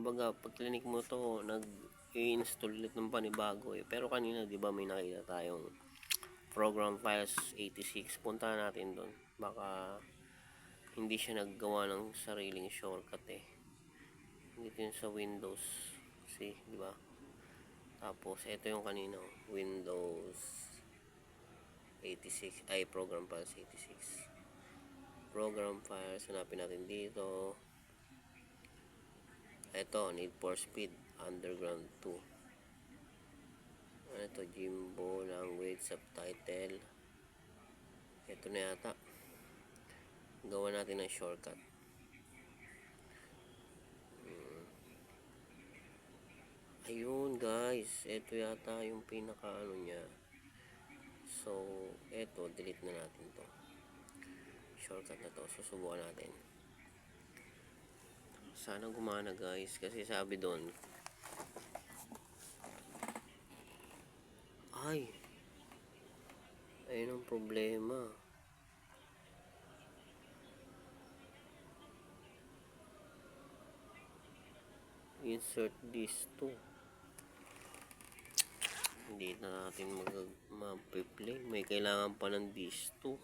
kumbaga pag clinic mo to, nag-i-install ulit ng panibago eh. Pero kanina, di ba, may nakita tayong program files 86. Punta natin doon. Baka hindi siya naggawa ng sariling shortcut eh. Dito yun sa Windows. See, di ba? Tapos, ito yung kanina, Windows 86, ay program files 86. Program files, hanapin natin dito. Ito, Need for Speed Underground 2. Ito, Jimbo language subtitle. Ito na yata. Gawa natin ng shortcut. Ayun guys, ito yata yung pinaka ano niya. So, ito, delete na natin to. Shortcut na to, susubukan natin. Sana gumana guys, kasi sabi doon, ayun ang problema. Insert this to. Hindi na natin mag-play. May kailangan pa ng this to.